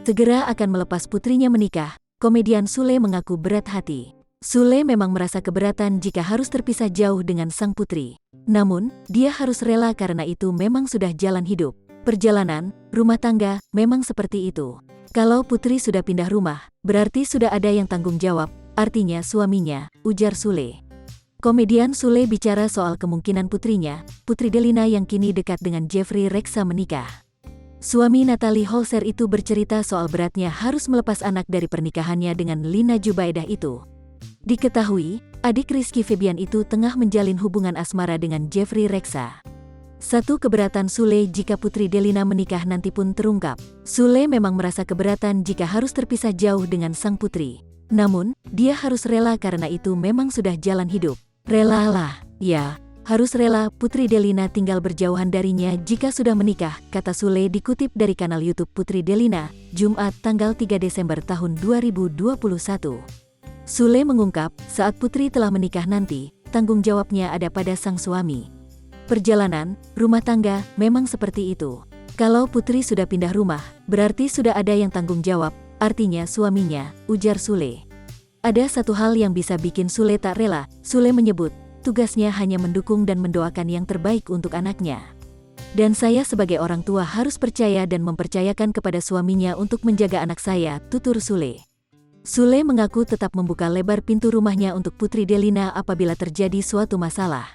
segera akan melepas putrinya menikah. Komedian Sule mengaku berat hati. Sule memang merasa keberatan jika harus terpisah jauh dengan sang putri. Namun, dia harus rela karena itu memang sudah jalan hidup. Perjalanan, rumah tangga, memang seperti itu. Kalau putri sudah pindah rumah, berarti sudah ada yang tanggung jawab, artinya suaminya, ujar Sule. Komedian Sule bicara soal kemungkinan putrinya, Putri Delina yang kini dekat dengan Jeffrey Reksa menikah. Suami Natalie Holzer itu bercerita soal beratnya harus melepas anak dari pernikahannya dengan Lina Jubaidah itu. Diketahui, adik Rizky Febian itu tengah menjalin hubungan asmara dengan Jeffrey Reksa. Satu keberatan Sule jika Putri Delina menikah nanti pun terungkap. Sule memang merasa keberatan jika harus terpisah jauh dengan sang putri. Namun, dia harus rela karena itu memang sudah jalan hidup. Relalah, ya, harus rela Putri Delina tinggal berjauhan darinya jika sudah menikah, kata Sule dikutip dari kanal YouTube Putri Delina, Jumat tanggal 3 Desember tahun 2021. Sule mengungkap, saat putri telah menikah nanti, tanggung jawabnya ada pada sang suami. Perjalanan, rumah tangga, memang seperti itu. Kalau putri sudah pindah rumah, berarti sudah ada yang tanggung jawab, artinya suaminya, ujar Sule. Ada satu hal yang bisa bikin Sule tak rela, Sule menyebut, tugasnya hanya mendukung dan mendoakan yang terbaik untuk anaknya. Dan saya sebagai orang tua harus percaya dan mempercayakan kepada suaminya untuk menjaga anak saya, tutur Sule. Sule mengaku tetap membuka lebar pintu rumahnya untuk Putri Delina apabila terjadi suatu masalah.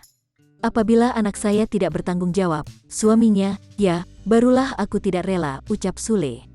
Apabila anak saya tidak bertanggung jawab, suaminya, ya, barulah aku tidak rela, ucap Sule.